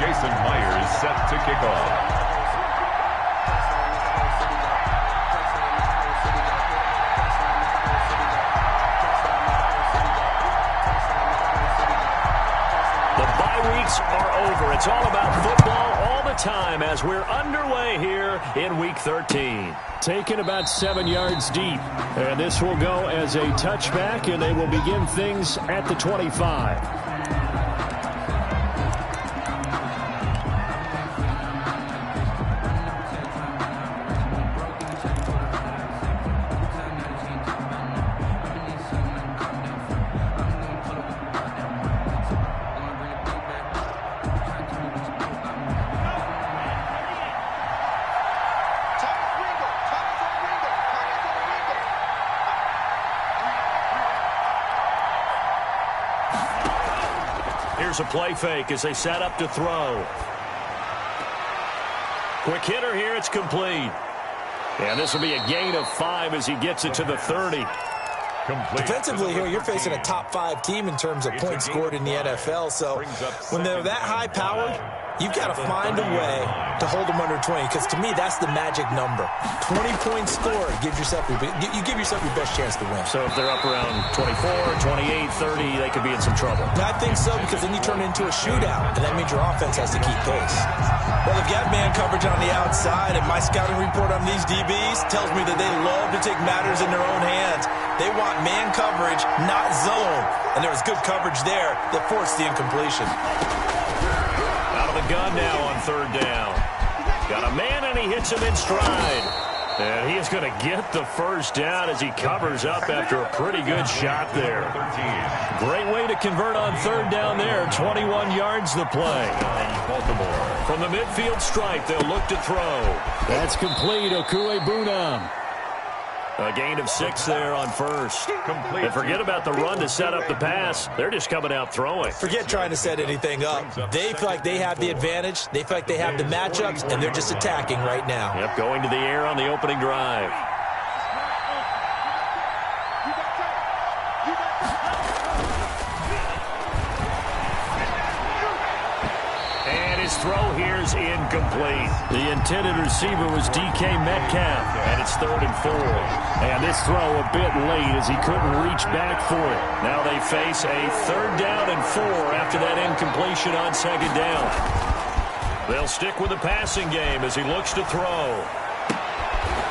Jason Myers set to kick off. Are over. It's all about football all the time as we're underway here in Week 13. Taken about 7 yards deep. And this will go as a touchback, and they will begin things at the 25. Here's a play fake as they set up to throw. Quick hitter here. It's complete. And this will be a gain of 5 as he gets it to the 30. Defensively here, you're facing a top 5 team in terms of points scored in the NFL. So when they're that high-powered, you've got to find a way to hold them under 20, because to me, that's the magic number. 20 points scored, you give yourself your best chance to win. So if they're up around 24, 28, 30, they could be in some trouble. I think so, because then you turn it into a shootout, and that means your offense has to keep pace. Well, if you have man coverage on the outside, and my scouting report on these DBs tells me that they love to take matters in their own hands. They want man coverage, not zone. And there was good coverage there that forced the incompletion. Out of the gun now on 3rd down. Got a man, and he hits him in stride. And he is going to get the 1st down as he covers up after a pretty good shot there. Great way to convert on 3rd down there. 21 yards the play. From the midfield stripe, they'll look to throw. That's complete. Okuebunam. A gain of 6 there on 1st. And forget about the run to set up the pass. They're just coming out throwing. Forget trying to set anything up. They feel like they have the advantage. They feel like they have the matchups, and they're just attacking right now. Yep, going to the air on the opening drive. Throw here's incomplete. The intended receiver was DK Metcalf. And it's 3rd and 4. And this throw a bit late as he couldn't reach back for it. Now they face a 3rd down and 4 after that incompletion on 2nd down. They'll stick with the passing game as he looks to throw.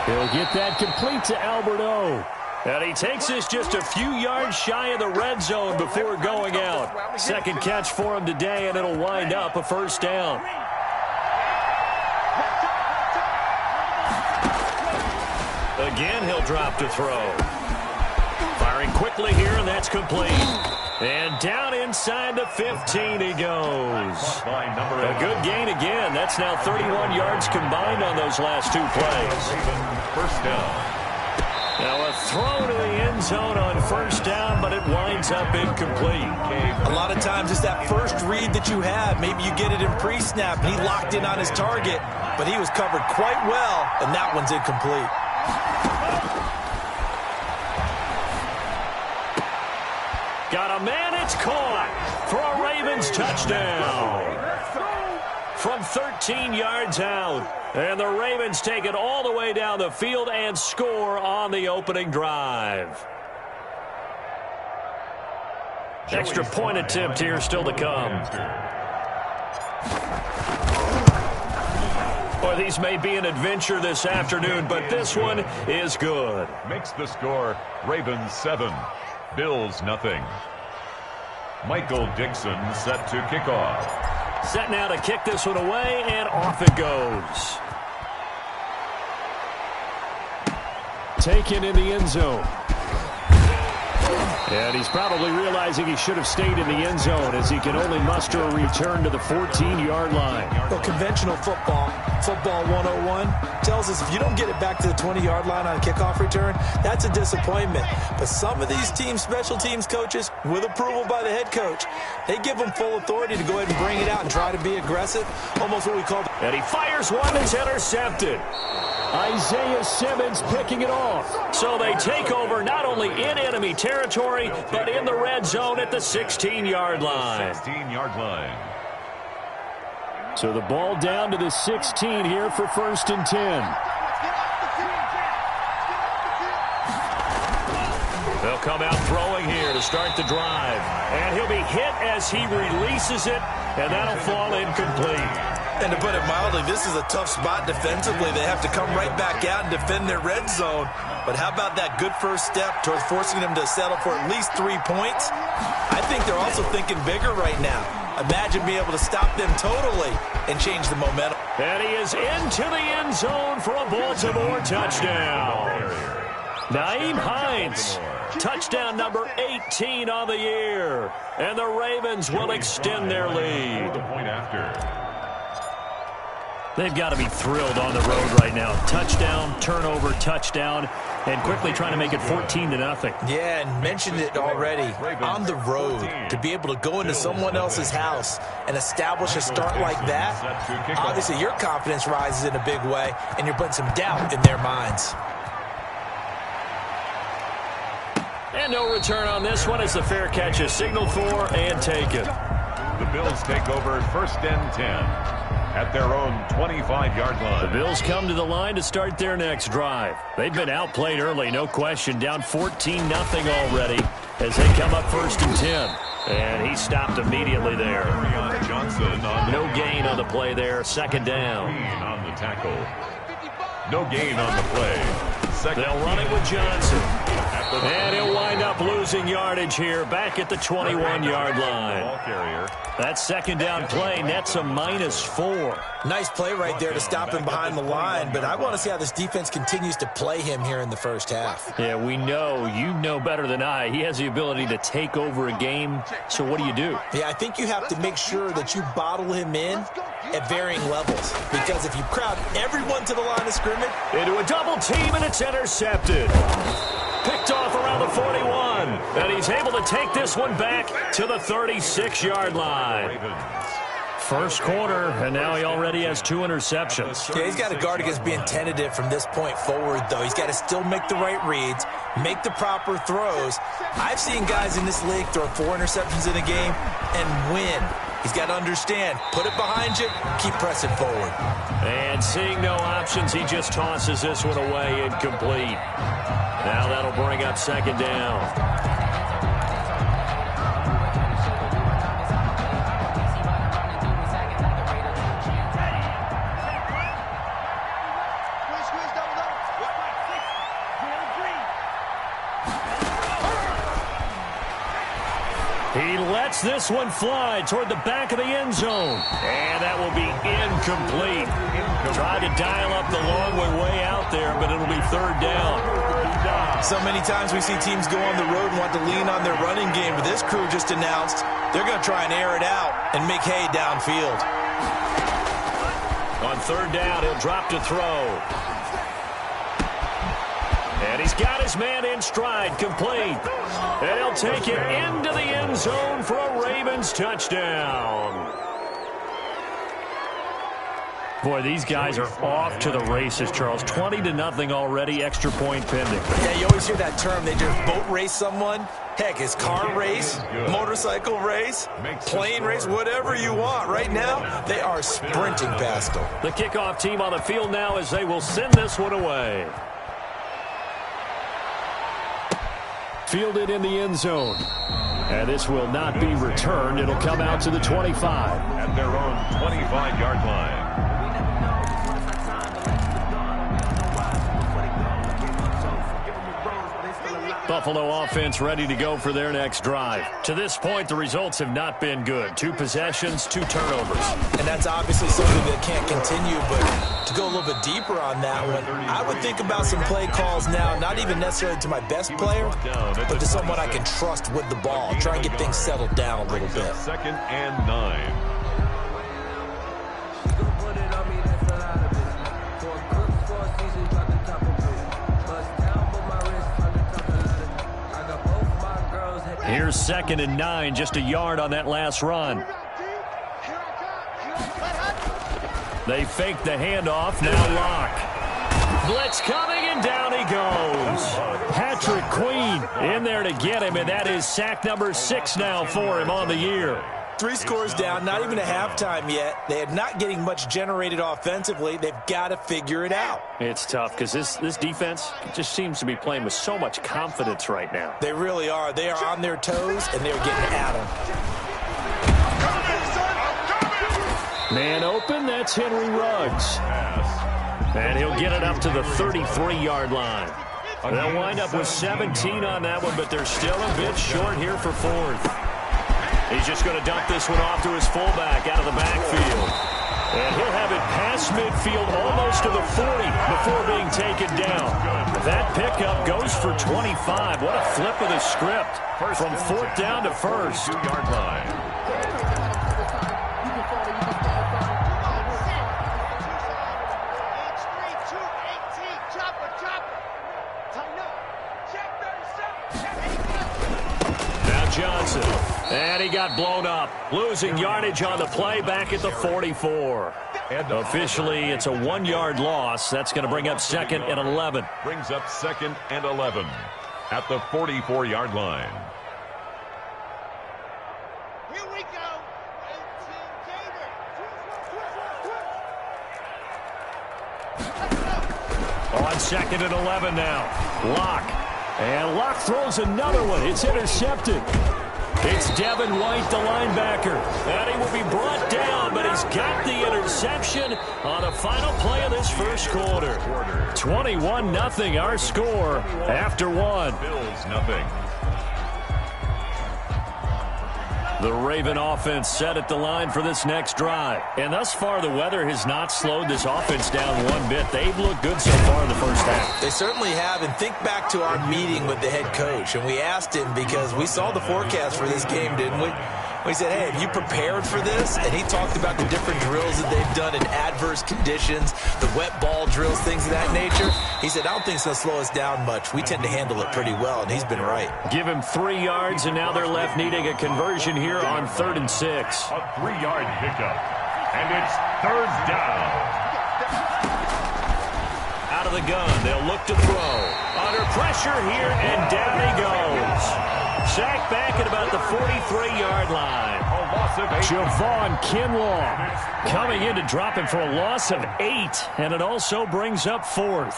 He'll get that complete to Albert O. And he takes this just a few yards shy of the red zone before going out. 2nd catch for him today, and it'll wind up a 1st down. Again, he'll drop to throw. Firing quickly here, and that's complete. And down inside the 15 he goes. A good gain again. That's now 31 yards combined on those last 2 plays. 1st down. Now a throw to the end zone on 1st down, but it winds up incomplete. A lot of times it's that first read that you have. Maybe you get it in pre-snap, and he locked in on his target, but he was covered quite well, and that one's incomplete. Got a man, it's caught for a Ravens touchdown. From 13 yards out. And the Ravens take it all the way down the field and score on the opening drive. Extra point attempt here still to come. Boy, these may be an adventure this afternoon, but this one is good. Makes the score Ravens 7, Bills nothing. Michael Dixon set to kick off. Set now to kick this one away, and off it goes. Taken in the end zone. And he's probably realizing he should have stayed in the end zone as he can only muster a return to the 14-yard line. Well, conventional football 101, tells us if you don't get it back to the 20-yard line on a kickoff return, that's a disappointment. But some of these team special teams coaches, with approval by the head coach, they give them full authority to go ahead and bring it out and try to be aggressive, almost what we call... And he fires one that's intercepted. Isaiah Simmons picking it off. So they take over not only in enemy territory, but in the red zone at the 16-yard line. 16-yard line. So the ball down to the 16 here for 1st and 10. They'll come out throwing here to start the drive. And he'll be hit as he releases it, and that'll fall incomplete. And to put it mildly, this is a tough spot defensively. They have to come right back out and defend their red zone. But how about that good first step towards forcing them to settle for at least 3 points? I think they're also thinking bigger right now. Imagine being able to stop them totally and change the momentum. And he is into the end zone for a Baltimore touchdown. Nyheim Hines, touchdown number 18 on the year. And the Ravens will extend their lead. They've got to be thrilled on the road right now. Touchdown, turnover, touchdown, and quickly trying to make it 14-0. Yeah, and mentioned it already. On the road, to be able to go into someone else's house and establish a start like that, obviously your confidence rises in a big way, and you're putting some doubt in their minds. And no return on this one as the fair catch is signaled for and taken. The Bills take over 1st and 10. At their own 25-yard line. The Bills come to the line to start their next drive. They've been outplayed early, no question. Down 14-0 already as they come up 1st and 10. And he stopped immediately there. No gain on the play there. 2nd down. On the tackle. No gain on the play. They'll run it with Johnson. And he'll wind up losing yardage here back at the 21-yard line. That 2nd down play nets a -4. Nice play right there to stop him behind the line, but I want to see how this defense continues to play him here in the first half. Yeah, we know. You know better than I. He has the ability to take over a game, so what do? Yeah, I think you have to make sure that you bottle him in at varying levels, because if you crowd everyone to the line of scrimmage. Into a double team, and it's intercepted. Picked off around the 41, and he's able to take this one back to the 36-yard line. First quarter, and now he already has 2 interceptions. Yeah, he's got to guard against being tentative from this point forward, though. He's got to still make the right reads, make the proper throws. I've seen guys in this league throw 4 interceptions in a game and win. He's got to understand, put it behind you, keep pressing forward. And seeing no options, he just tosses this one away, incomplete. Now that'll bring up 2nd down. He lets this one fly toward the back of the end zone. And that will be incomplete. Tried to dial up the long way out there, but it'll be 3rd down. So many times we see teams go on the road and want to lean on their running game, but this crew just announced they're going to try and air it out and make hay downfield. On 3rd down, he'll drop to throw. And he's got his man in stride, complete. And he'll take it into the end zone for a Ravens touchdown. Boy, these guys are off to the races, Charles. 20-0 already, extra point pending. Yeah, you always hear that term. They just boat race someone. Heck, it's car race, motorcycle race, plane race, whatever you want. Right now, they are sprinting past them. The kickoff team on the field now as they will send this one away. Fielded in the end zone. And this will not be returned. It'll come out to the 25. At their own 25-yard line. Buffalo offense ready to go for their next drive. To this point, the results have not been good. 2 possessions, 2 turnovers. And that's obviously something that can't continue, but to go a little bit deeper on that one, I would think about some play calls now, not even necessarily to my best player, but to someone I can trust with the ball. Try and get things settled down a little bit. 2nd and 9. Here's 2nd and 9, just a yard on that last run. They fake the handoff, now Locke. Blitz coming, and down he goes. Patrick Queen in there to get him, and that is sack number 6 now for him on the year. 3 scores down, not even a halftime yet. They are not getting much generated offensively. They've got to figure it out. It's tough because this defense just seems to be playing with so much confidence right now. They really are. They are on their toes, and they're getting at them. Man open, that's Henry Ruggs. And he'll get it up to the 33-yard line. They'll wind up with 17 on that one, but they're still a bit short here for 4th. He's just going to dump this one off to his fullback out of the backfield. And he'll have it past midfield almost to the 40 before being taken down. That pickup goes for 25. What a flip of the script from 4th down to 1st. 2-yard line. Johnson. And he got blown up. Losing yardage on the play back at the 44. Officially, it's a 1-yard loss. That's going to bring up 2nd and 11. Brings up 2nd and 11 at the 44-yard line. Here we go. 18 Gator. On 2nd and 11 now. Locke. And Locke throws another one. It's intercepted. It's Devin White, the linebacker. And he will be brought down, but he's got the interception on the final play of this first quarter. 21-0 our score after 1. Bills nothing. The Raven offense set at the line for this next drive. And thus far, the weather has not slowed this offense down one bit. They've looked good so far in the first half. They certainly have. And think back to our meeting with the head coach. And we asked him, because we saw the forecast for this game, didn't we? We said, hey, have you prepared for this? And he talked about the different drills that they've done in adverse conditions, the wet ball drills, things of that nature. He said, I don't think it's going to slow us down much. We tend to handle it pretty well, and he's been right. Give him 3 yards, and now they're left needing a conversion here on 3rd and 6. A 3-yard pickup. And it's 3rd down. Out of the gun, they'll look to throw. Under pressure here, and down he goes. Sacked back at about the 43-yard line. A loss of 8. Javon Kinlaw coming in to drop him for a loss of 8, and it also brings up 4th.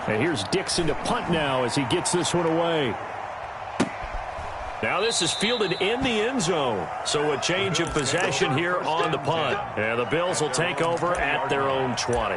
And here's Dixon to punt now as he gets this one away. Now this is fielded in the end zone, so a change of possession here on the punt. And the Bills will take over at their own 20.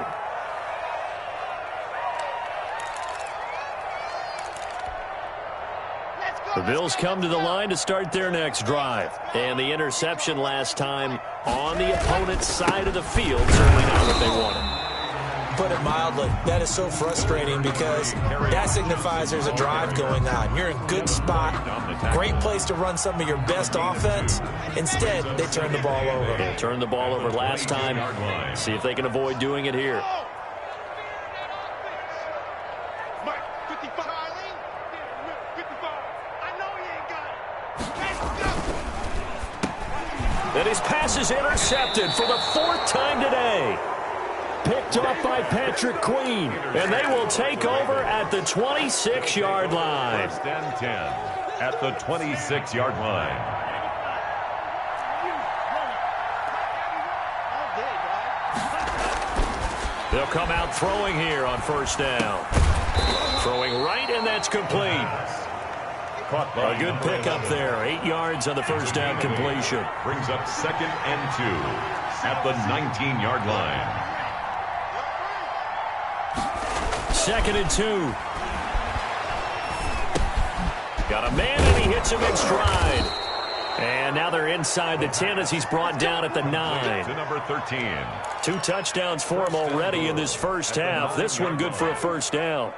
The Bills come to the line to start their next drive. And the interception last time on the opponent's side of the field, certainly not what they wanted. Put it mildly, that is so frustrating because that signifies there's a drive going on. You're in good spot, great place to run some of your best offense. Instead, they turn the ball over. They turned the ball over last time. See if they can avoid doing it here. And his pass is intercepted for the 4th time today. Picked off by Patrick Queen. And they will take over at the 26-yard line. 1st and 10 at the 26-yard line. They'll come out throwing here on 1st down. Throwing right, and that's complete. A good pickup there. 8 yards on the 1st down completion. Brings up 2nd and 2 at the 19-yard line. 2nd and 2. Got a man, and he hits him in stride. And now they're inside the 10 as he's brought down at the 9. To number 13. 2 touchdowns for him already in this first half. This one good for a 1st down.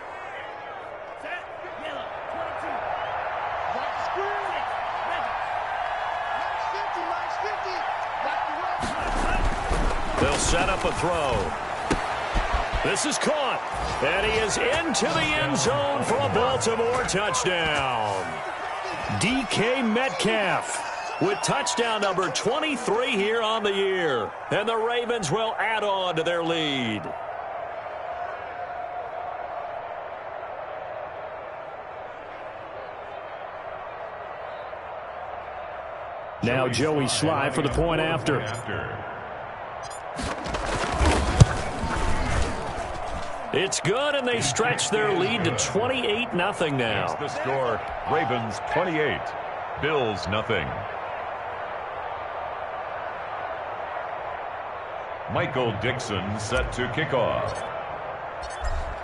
They'll set up a throw. This is caught. And he is into the end zone for a Baltimore touchdown. DK Metcalf with touchdown number 23 here on the year. And the Ravens will add on to their lead. Now Joey Sly for the point after. It's good, and they stretch their lead to 28-0 now. The score, Ravens 28, Bills nothing. Michael Dixon set to kickoff.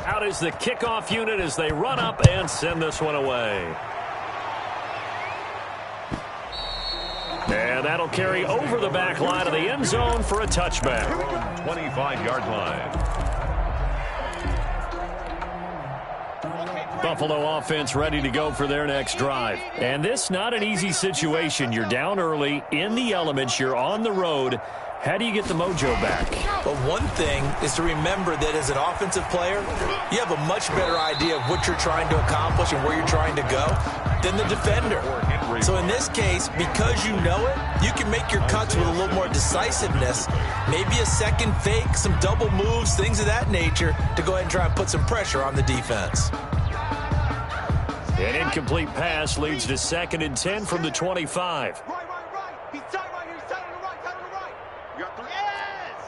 Out is the kickoff unit as they run up and send this one away. And that'll carry over the back line of the end zone for a touchback. 25-yard line. Buffalo offense ready to go for their next drive. And this not an easy situation. You're down early, in the elements, you're on the road. How do you get the mojo back? But one thing is to remember that as an offensive player, you have a much better idea of what you're trying to accomplish and where you're trying to go than the defender. So in this case, because you know it, you can make your cuts with a little more decisiveness, maybe a second fake, some double moves, things of that nature, to go ahead and try and put some pressure on the defense. An incomplete pass leads to 2nd and 10 from the 25. Right. He's tight right here. He's tight on the right. You got 3? Yes!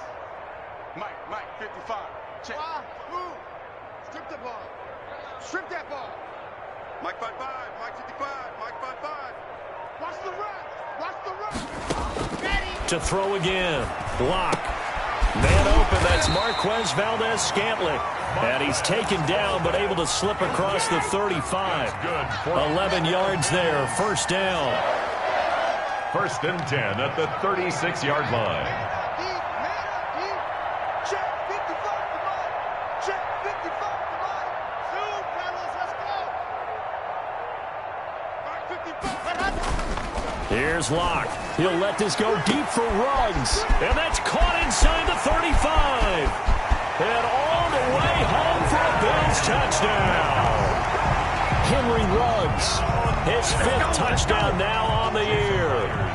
Mike, 55. Check. Move. Strip the ball. Strip that ball. Mike 55. Mike 55. Mike 55. Watch the run. Ready. To throw again. Block. Man open. That's Marquez Valdez-Scantling. And he's taken down but able to slip across the 35. 11 yards there. First down. 1st and 10 at the 36-yard line. Deep. Check 55 to mine. Check 55 to mine. Zoom, fellas. Let's go. Mike 55. Here's Locke. He'll let this go deep for Ruggs. And that's caught inside the 35. And all the way home for a Bills touchdown. Henry Ruggs, his 5th touchdown now on the year.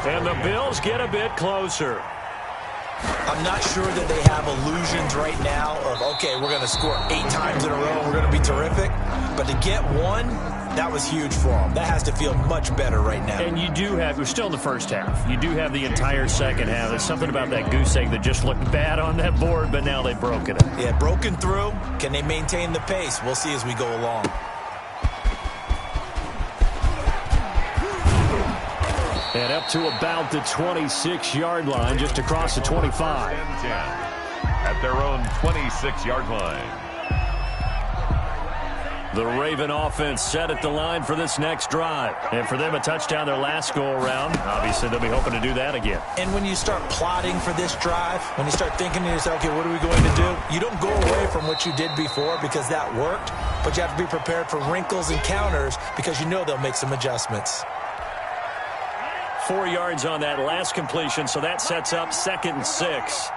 And the Bills get a bit closer. I'm not sure that they have illusions right now of, okay, we're going to score 8 times in a row and we're going to be terrific. But to get one, that was huge for them. That has to feel much better right now. And you do have, we're still in the first half. You do have the entire second half. There's something about that goose egg that just looked bad on that board, but now they've broken it. Yeah, broken through. Can they maintain the pace? We'll see as we go along. And up to about the 26-yard line, just across the 25. 10 at their own 26-yard line. The Raven offense set at the line for this next drive. And for them, a touchdown their last go-around. Obviously, they'll be hoping to do that again. And when you start plotting for this drive, when you start thinking to yourself, okay, what are we going to do? You don't go away from what you did before because that worked, but you have to be prepared for wrinkles and counters because you know they'll make some adjustments. 4 yards on that last completion, so that sets up 2nd and 6.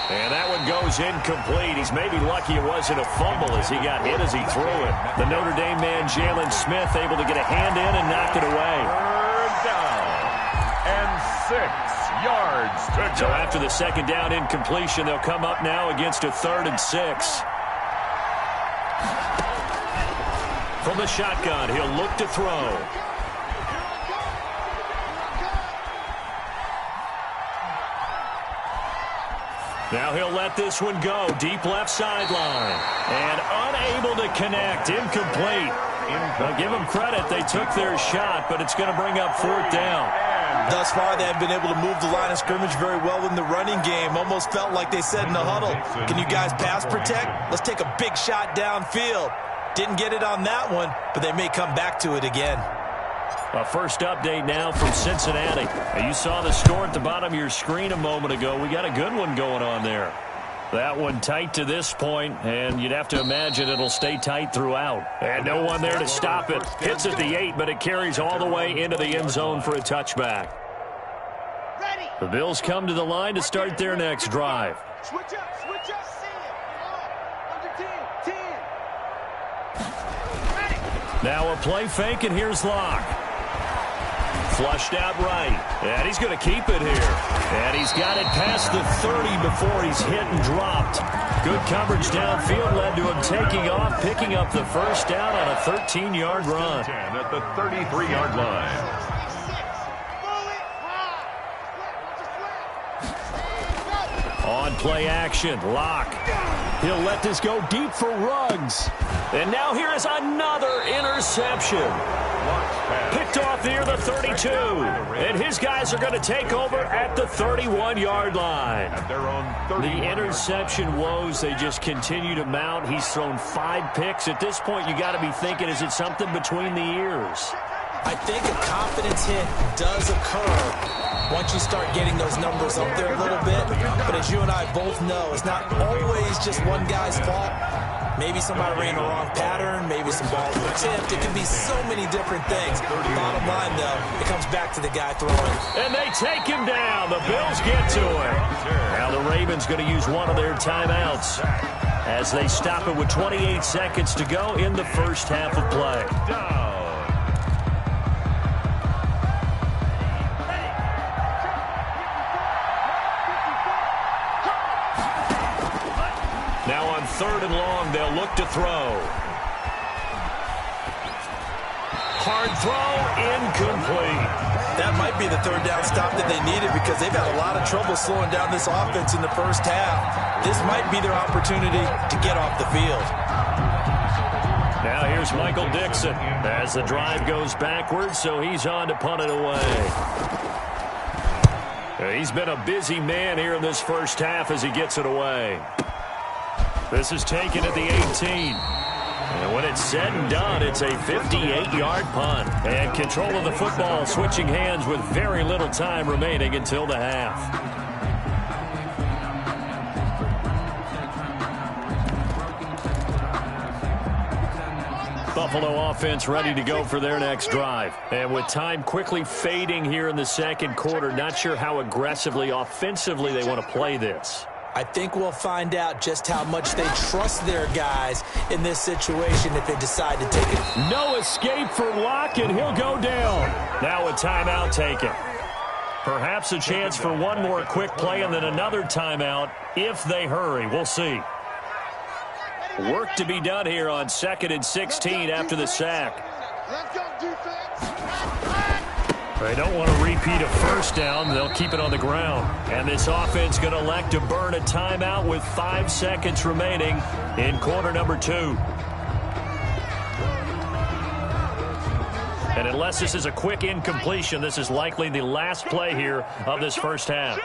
And that one goes incomplete. He's maybe lucky it wasn't a fumble as he got hit as he threw it. The Notre Dame man, Jalen Smith, able to get a hand in and knock it away. 3rd down and 6 yards to go. So after the 2nd down incompletion, they'll come up now against a 3rd and 6. From the shotgun, he'll look to throw. Now he'll let this one go. Deep left sideline. And unable to connect. Incomplete. Now give them credit. They took their shot, but it's going to bring up 4th down. Thus far, they have been able to move the line of scrimmage very well in the running game. Almost felt like they said in the huddle, can you guys pass protect? Let's take a big shot downfield. Didn't get it on that one, but they may come back to it again. A first update now from Cincinnati. Now you saw the score at the bottom of your screen a moment ago. We got a good one going on there. That one tight to this point, and you'd have to imagine it'll stay tight throughout. And no one there to stop it. Hits at the 8, but it carries all the way into the end zone for a touchback. The Bills come to the line to start their next drive. Switch up. Under 10. Now a play fake, and here's Locke. Flushed out right. And he's going to keep it here. And he's got it past the 30 before he's hit and dropped. Good coverage downfield led to him taking off, picking up the first down on a 13-yard run. 10 at the 33-yard line. On play action, Locke. He'll let this go deep for Ruggs. And now here is another interception. Picked off near the 32. And his guys are going to take over at the 31-yard line. At their own 30. The interception woes, they just continue to mount. He's thrown 5 picks. At this point, you got to be thinking, is it something between the ears? I think a confidence hit does occur once you start getting those numbers up there a little bit. But as you and I both know, it's not always just one guy's fault. Maybe somebody ran the wrong pattern. Maybe some balls were tipped. It can be so many different things. Bottom line, though, it comes back to the guy throwing. And they take him down. The Bills get to him. Now the Ravens going to use one of their timeouts as they stop it with 28 seconds to go in the first half of play. Now on 3rd and long, they'll look to throw. Hard throw, incomplete. That might be the 3rd down stop that they needed because they've had a lot of trouble slowing down this offense in the first half. This might be their opportunity to get off the field. Now here's Michael Dixon as the drive goes backwards, so he's on to punt it away. He's been a busy man here in this first half as he gets it away. This is taken at the 18. And when it's said and done, it's a 58-yard punt. And control of the football switching hands with very little time remaining until the half. Buffalo offense ready to go for their next drive. And with time quickly fading here in the second quarter, not sure how aggressively, offensively they want to play this. I think we'll find out just how much they trust their guys in this situation if they decide to take it. No escape for Locke, and he'll go down. Now a timeout taken. Perhaps a chance for one more quick play and then another timeout if they hurry. We'll see. Work to be done here on 2nd and 16 after the sack. Let's go, defense. They don't want to repeat a first down. They'll keep it on the ground. And this offense going to elect to burn a timeout with 5 seconds remaining in quarter number 2. And unless this is a quick incompletion, this is likely the last play here of this first half.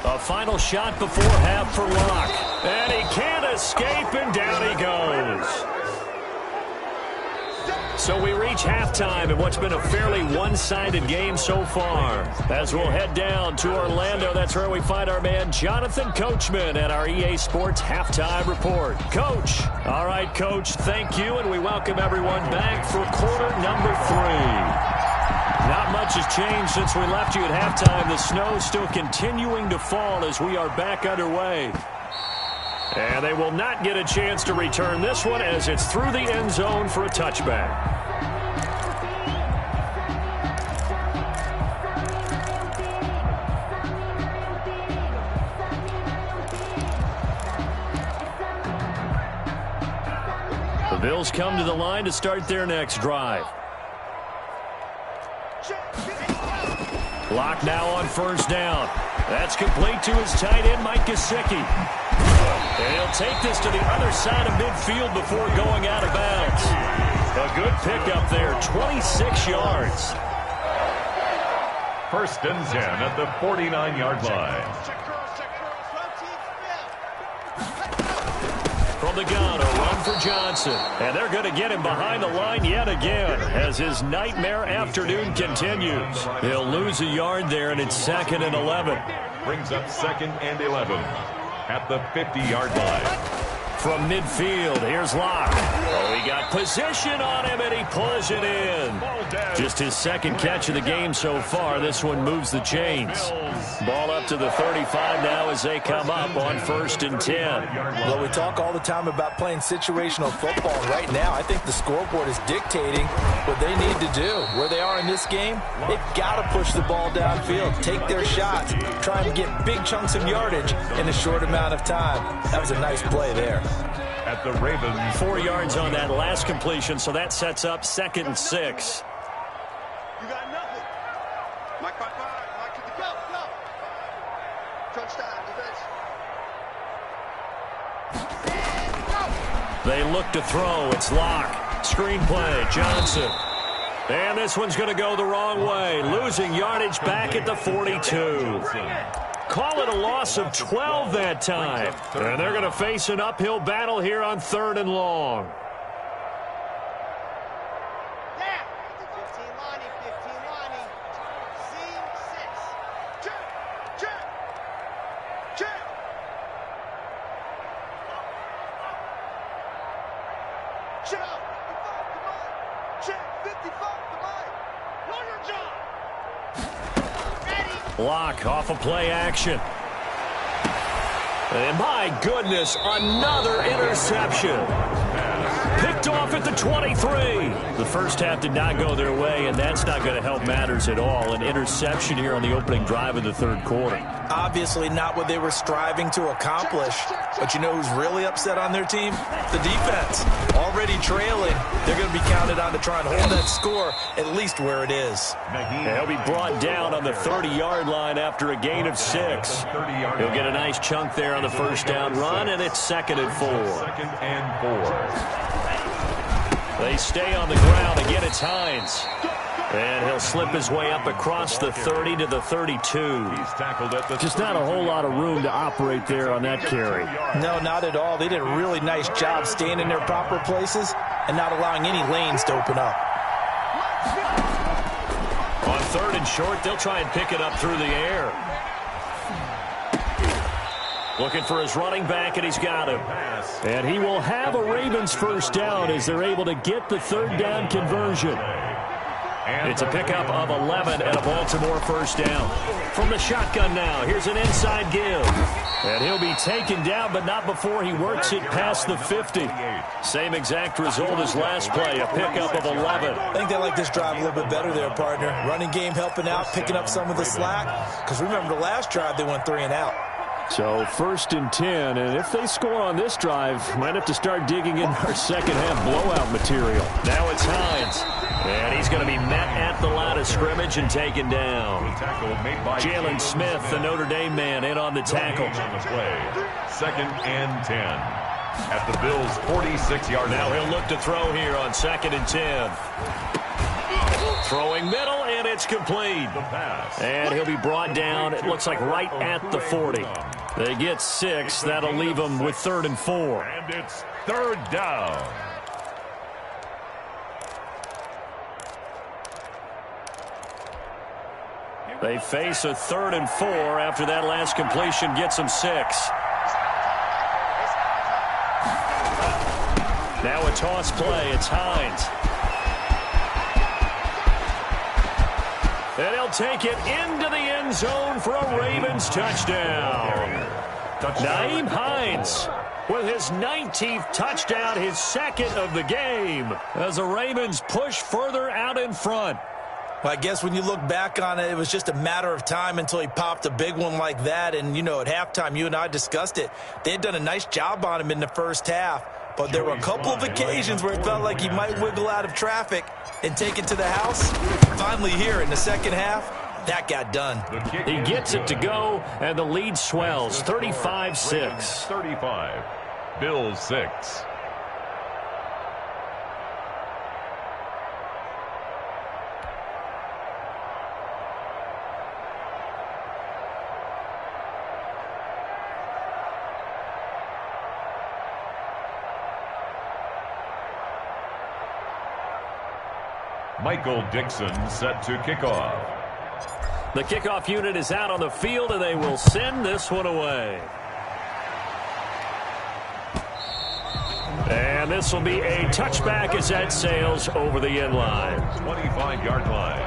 A final shot before half for Locke. And he can't escape, and down he goes. So we reach halftime in what's been a fairly one-sided game so far. As we'll head down to Orlando, that's where we find our man Jonathan Coachman at our EA Sports Halftime Report. Coach. All right, Coach, thank you, and we welcome everyone back for quarter number 3. Not much has changed since we left you at halftime. The snow still continuing to fall as we are back underway. And they will not get a chance to return this one as it's through the end zone for a touchback. The Bills come to the line to start their next drive. Locke now on first down. That's complete to his tight end, Mike Gesicki. And he'll take this to the other side of midfield before going out of bounds. A good pickup there, 26 yards. 1st and 10 at the 49-yard line. From the gun, a run for Johnson. And they're going to get him behind the line yet again as his nightmare afternoon continues. He'll lose a yard there, and it's 2nd and 11. Brings up 2nd and 11 at the 50-yard line. From midfield, here's Locke. Oh, he They got position on him, and he pulls it in. Just his second catch of the game so far. This one moves the chains. Ball up to the 35 now as they come up on 1st and 10. Well, we talk all the time about playing situational football. Right now, I think the scoreboard is dictating what they need to do. Where they are in this game, they've got to push the ball downfield, take their shots, try and get big chunks of yardage in a short amount of time. That was a nice play there. At the Ravens. 4 yards on that last completion, so that sets up 2nd and 6. You got nothing. Mike 5-5. Mike to the Go, go. Touchdown, defense. They look to throw. It's Locke. Screenplay, Johnson. And this one's going to go the wrong way. Losing yardage back at the 42. Call it a loss of 12 that time. And they're going to face an uphill battle here on 3rd and long. Down. 15 Lonnie, 15 Lonnie. C6. Check, check, check. Check. 55 to Mike. Check, 55 to Mike. Know your job. Ready. Locke off of play action. And my goodness, another interception. Picked off at the 23. The first half did not go their way, and that's not going to help matters at all. An interception here on the opening drive of the 3rd quarter. Obviously not what they were striving to accomplish. But you know who's really upset on their team? The defense. Already trailing. They're going to be counted on to try and hold that score at least where it is. He'll be brought down on the 30-yard line after a gain of 6. He'll get a nice chunk there on the first down run, and it's 2nd and 4. 2nd and 4. They stay on the ground. Again, it's Hines. And he'll slip his way up across the 30 to the 32. He's tackled at the Just not a whole lot of room to operate there on that carry. No, not at all. They did a really nice job staying in their proper places and not allowing any lanes to open up. On 3rd and short, they'll try and pick it up through the air. Looking for his running back, and he's got him. And he will have a Ravens first down as they're able to get the 3rd down conversion. It's a pickup of 11 and a Baltimore first down. From the shotgun now, here's an inside give. And he'll be taken down, but not before he works it past the 50. Same exact result as last play, a pickup of 11. I think they like this drive a little bit better there, partner. Running game helping out, picking up some of the slack. Because remember, the last drive they went 3 and out. So 1st and 10, and if they score on this drive, might have to start digging in our second half blowout material. Now it's Hines, and he's going to be met at the line of scrimmage and taken down. Jalen Smith, the Notre Dame man, in on the tackle. 2nd and 10. At the Bills' 46-yard line. Now he'll look to throw here on 2nd and 10. Throwing middle, and it's complete. And he'll be brought down, it looks like right at the 40. They get 6. That'll leave them with 3rd and 4. And it's 3rd down. They face a 3rd and 4 after that last completion gets them 6. Now a toss play. It's Hines. And he'll take it into the end zone for a Ravens touchdown. Nyheim Hines with his 19th touchdown, his 2nd of the game, as the Ravens push further out in front. Well, I guess when you look back on it, it was just a matter of time until he popped a big one like that. And, you know, at halftime, you and I discussed it. They had done a nice job on him in the first half. But there were a couple of occasions where it felt like he might wiggle out of traffic and take it to the house. Finally here in the second half, that got done. He gets it to go, and the lead swells, 35-6. 35. Bills 6. Michael Dixon set to kick off. The kickoff unit is out on the field, and they will send this one away. And And this will be a touchback as that sails over the end line. 25-yard line.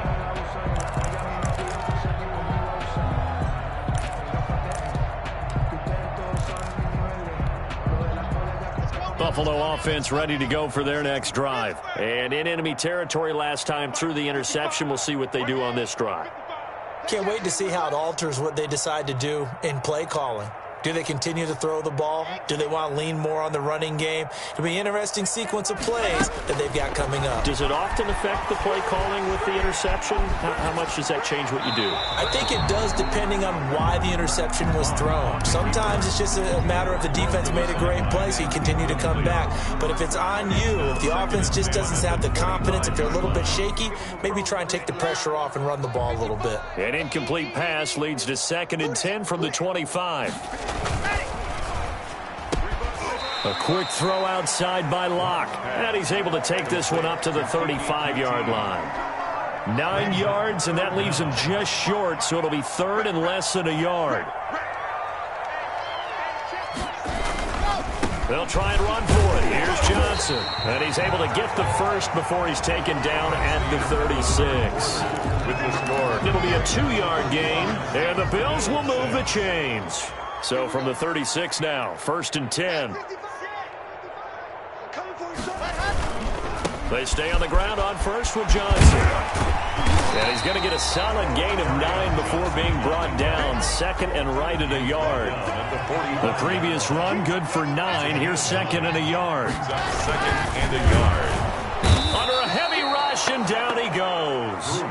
Buffalo offense ready to go for their next drive. And in enemy territory last time through the interception. We'll see what they do on this drive. Can't wait to see how it alters what they decide to do in play calling. Do they continue to throw the ball? Do they want to lean more on the running game? It'll be an interesting sequence of plays that they've got coming up. Does it often affect the play calling with the interception? How much does that change what you do? I think it does depending on why the interception was thrown. Sometimes it's just a matter of the defense made a great play, so you continue to come back. But if it's on you, if the offense just doesn't have the confidence, if they're a little bit shaky, maybe try and take the pressure off and run the ball a little bit. An incomplete pass leads to 2nd and 10 from the 25. A quick throw outside by Locke. And he's able to take this one up to the 35-yard line. 9 yards, and that leaves him just short, so it'll be 3rd and less than a yard. They'll try and run for it. Here's Johnson. And he's able to get the first before he's taken down at the 36. With the score, It'll be a 2-yard gain, and the Bills will move the chains. So from the 36 now, 1st and 10. They stay on the ground on first with Johnson. And he's going to get a solid gain of 9 before being brought down. 2nd and right at a yard. The previous run, good for 9. Here's 2nd and a yard. 2nd and a yard. Under a heavy rush, and down he goes.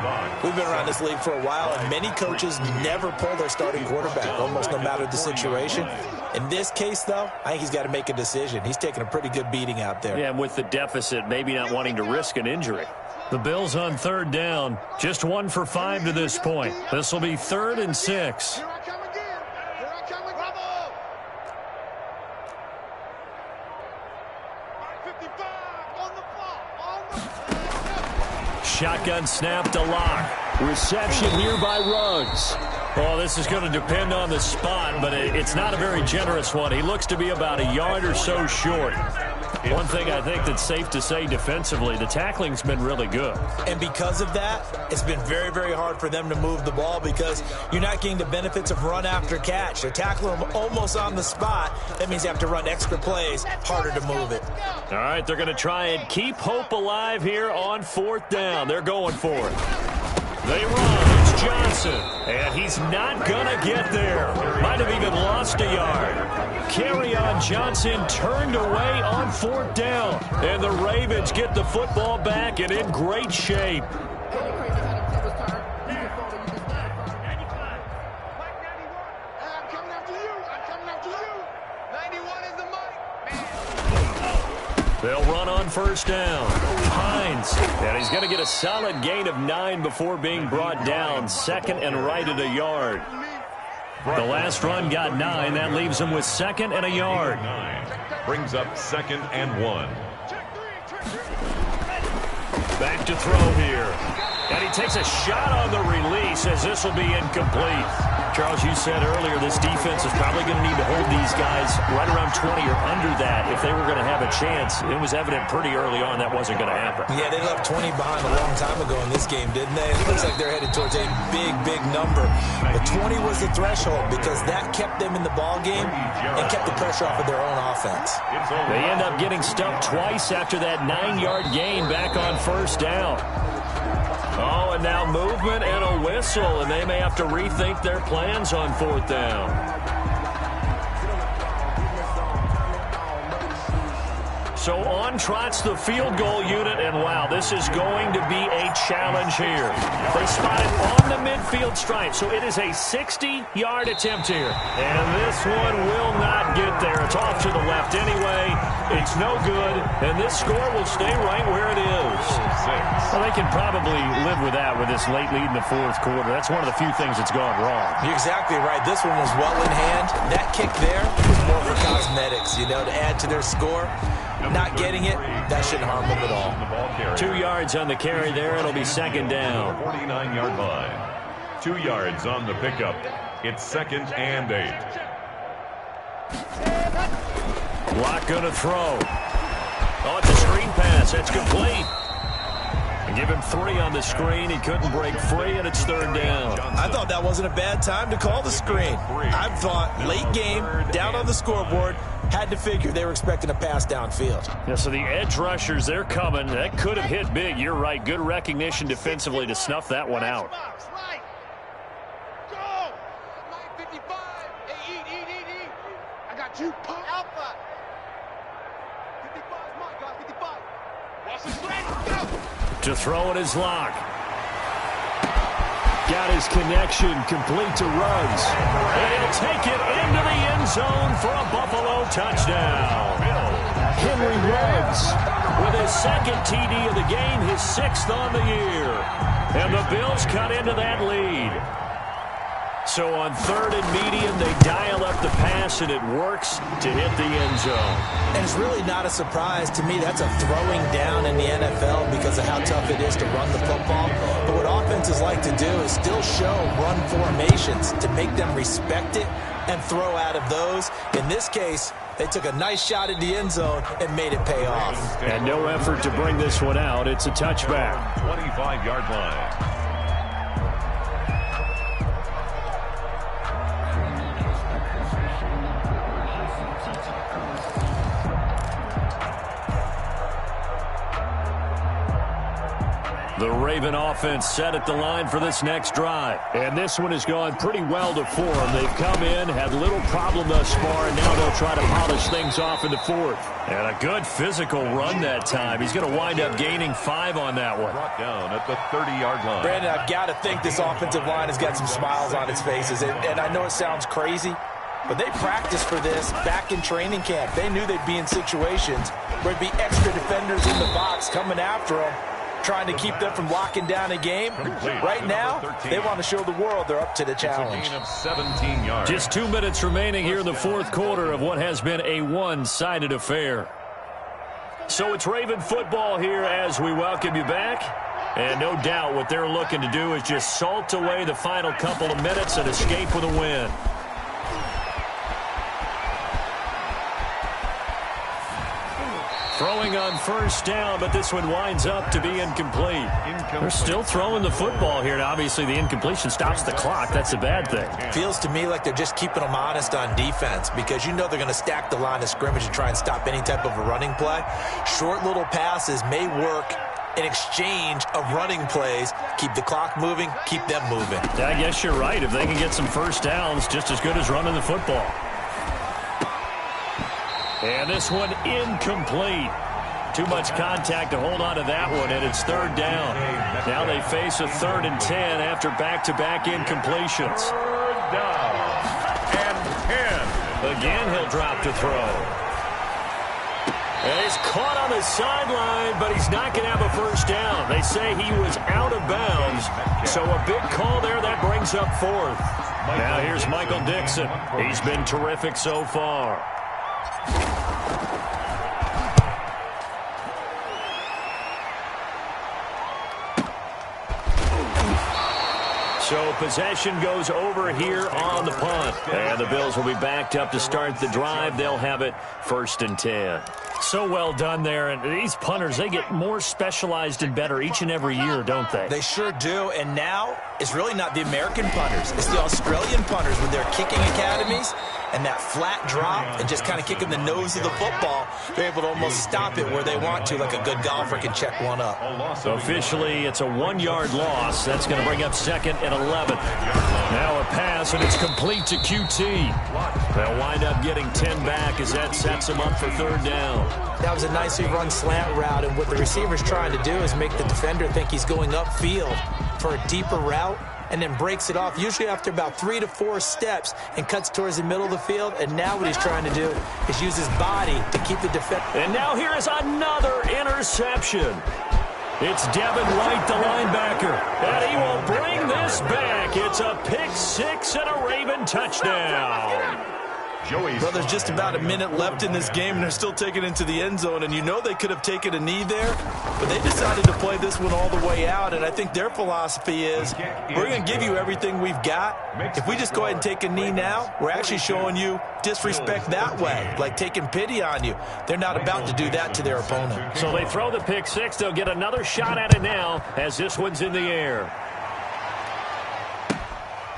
We've been around this league for a while, and many coaches never pull their starting quarterback, almost no matter the situation. In this case, though, I think he's got to make a decision. He's taking a pretty good beating out there. Yeah, and with the deficit, maybe not wanting to risk an injury. The Bills on 3rd down, just 1 for 5 to this point. This will be 3rd and 6. Here I come again. Here I come again. Bravo. 55 on the ball. Shotgun snap to Locke. Reception here by Ruggs. Well, this is going to depend on the spot, but it's not a very generous one. He looks to be about a yard or so short. One thing I think that's safe to say defensively, the tackling's been really good. And because of that, it's been very, very hard for them to move the ball because you're not getting the benefits of run after catch. They're tackling them almost on the spot. That means they have to run extra plays, harder to move it. All right, they're going to try and keep hope alive here on 4th down. They're going for it. They run. It's Johnson. And he's not going to get there. Might have even lost a yard. Carry on Johnson turned away on 4th down. And the Ravens get the football back and in great shape. I'm coming after you. I'm coming after you. 91 is the mic. They'll run on 1st down. Hines. And he's going to get a solid gain of 9 before being brought down. 2nd and right at a yard. The last run got 9. That leaves him with 2nd and a yard. 9 brings up 2nd and 1. Back to throw here. And he takes a shot on the release as this will be incomplete. Charles, you said earlier this defense is probably going to need to hold these guys right around 20 or under that if they were going to have a chance. It was evident pretty early on that wasn't going to happen. Yeah, they left 20 behind a long time ago in this game, didn't they? It looks like they're headed towards a big, big number. But 20 was the threshold because that kept them in the ball game and kept the pressure off of their own offense. They end up getting stumped twice after that 9-yard gain back on 1st down. Oh, and now movement and a whistle, and they may have to rethink their plans on 4th down. So on trots the field goal unit, and wow, this is going to be a challenge here. They spot it on the midfield stripe, so it is a 60-yard attempt here. And this one will not get there. It's off to the left anyway. It's no good, and this score will stay right where it is. Well, they can probably live with that with this late lead in the 4th quarter. That's one of the few things that's gone wrong. You're exactly right. This one was well in hand. That kick there was more for cosmetics, to add to their score. Not getting it, that shouldn't harm them at all. 2 yards on the carry there. It'll be 2nd down. 49-yard line. 2 yards on the pickup. It's 2nd and 8. Locke going to throw. Oh, it's a screen pass. That's complete. Give him 3 on the screen. He couldn't break free, and it's 3rd down. I thought that wasn't a bad time to call the screen. I thought late game, down on the scoreboard, had to figure they were expecting a pass downfield. Yeah, so the edge rushers, they're coming. That could have hit big. You're right. Good recognition defensively to snuff that one out. Go! 955. Hey, eat. I got you. Alpha. 55 is mine, guys. 55. Watch the straight. Go! To throw it is Locke. Got his connection complete to Ruggs. And he'll take it into the end zone for a Buffalo touchdown. Henry Ruggs with his 2nd TD of the game, his 6th on the year. And the Bills cut into that lead. So on 3rd and medium, they dial up the pass, and it works to hit the end zone. And it's really not a surprise to me. That's a throwing down in the NFL because of how tough it is to run the football. But what offenses like to do is still show run formations to make them respect it and throw out of those. In this case, they took a nice shot at the end zone and made it pay off. And no effort to bring this one out. It's a touchback. 25-yard line. The Raven offense set at the line for this next drive. And this one has gone pretty well to form. They've come in, had little problem thus far, and now they'll try to polish things off in the 4th. And a good physical run that time. He's going to wind up gaining 5 on that one. Brought down at the 30-yard line. Brandon, I've got to think this offensive line has got some smiles on its faces. And I know it sounds crazy, but they practiced for this back in training camp. They knew they'd be in situations where there'd be extra defenders in the box coming after them, trying to keep them from locking down a game. Right now, they want to show the world they're up to the challenge. It's a gain of 17 yards. Just 2 minutes remaining here in the 4th quarter of what has been a one-sided affair. So it's Raven football here as we welcome you back. And no doubt what they're looking to do is just salt away the final couple of minutes and escape with a win. Throwing on 1st down, but this one winds up to be incomplete. They're still throwing the football here, and obviously the incompletion stops the clock. That's a bad thing. Feels to me like they're just keeping them honest on defense because you know they're going to stack the line of scrimmage and try and stop any type of a running play. Short little passes may work in exchange of running plays. Keep the clock moving, keep them moving. I guess you're right. If they can get some 1st downs, just as good as running the football. And this one incomplete. Too much contact to hold on to that one, and it's 3rd down. Now they face a 3rd and 10 after back-to-back incompletions. 3rd down and 10. Again, he'll drop to throw. And he's caught on the sideline, but he's not going to have a 1st down. They say he was out of bounds, so a big call there. That brings up 4th. Now here's Michael Dixon. He's been terrific so far. So possession goes over here on the punt. And the Bills will be backed up to start the drive. They'll have it 1st and 10. So well done there. And these punters, they get more specialized and better each and every year, don't they? They sure do. And now it's really not the American punters. It's the Australian punters with their kicking academies and that flat drop and just kind of kicking the nose of the football. They're able to almost stop it where they want to, like a good golfer can check one up. Officially, it's a 1-yard loss. That's going to bring up 2nd and 11. Now a pass, and it's complete to QT. They'll wind up getting 10 back as that sets them up for 3rd down. That was a nicely run slant route, and what the receiver's trying to do is make the defender think he's going upfield for a deeper route, and then breaks it off, usually after about 3 to 4 steps, and cuts towards the middle of the field. And now what he's trying to do is use his body to keep the defender. And now here is another interception. It's Devin White, the linebacker, and he will bring this back. It's a pick 6 and a Raven touchdown. Well, there's just about a minute left in this game, and they're still taking it into the end zone. And you know they could have taken a knee there, but they decided to play this one all the way out. And I think their philosophy is, we're going to give you everything we've got. If we just go ahead and take a knee now, we're actually showing you disrespect that way, like taking pity on you. They're not about to do that to their opponent. So they throw the pick six. They'll get another shot at it now as this one's in the air.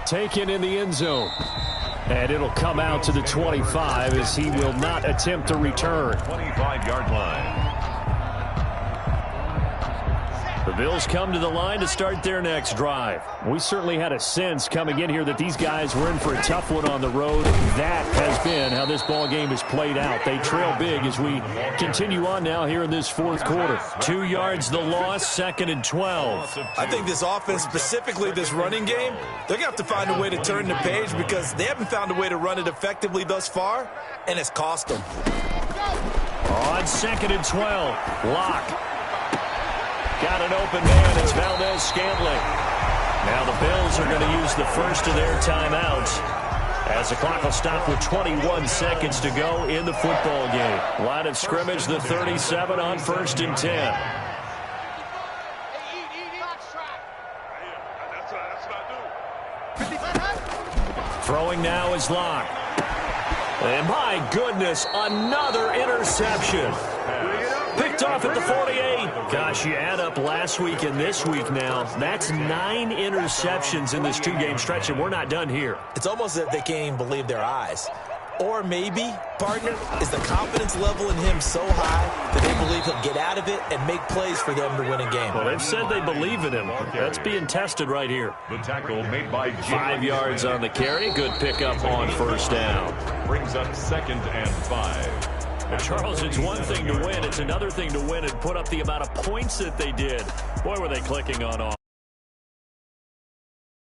Taken in the end zone. And it'll come out to the 25 as he will not attempt to return. 25-yard line. The Bills come to the line to start their next drive. We certainly had a sense coming in here that these guys were in for a tough one on the road. That has been how this ball game has played out. They trail big as we continue on now here in this fourth quarter. 2 yards the loss, 2nd and 12. I think this offense, specifically this running game, they're going to have to find a way to turn the page because they haven't found a way to run it effectively thus far, and it's cost them. On 2nd and 12, Locke. Got an open man. It's Valdez-Scantling. Now the Bills are going to use the first of their timeouts as the clock will stop with 21 seconds to go in the football game. Line of scrimmage, the 37 on 1st and 10. Throwing now is Locke. And my goodness, another interception. Picked off at the 48. Gosh, you add up last week and this week now. That's 9 interceptions in this 2-game stretch, and we're not done here. It's almost as if they can't even believe their eyes. Or maybe, partner, is the confidence level in him so high that they believe he'll get out of it and make plays for them to win a game. Well, they've said they believe in him. That's being tested right here. The tackle made by 5 yards on the carry. Good pickup on 1st down. Brings up 2nd and 5. Well, Charles, it's one thing to win. It's another thing to win and put up the amount of points that they did. Boy, were they clicking on offense.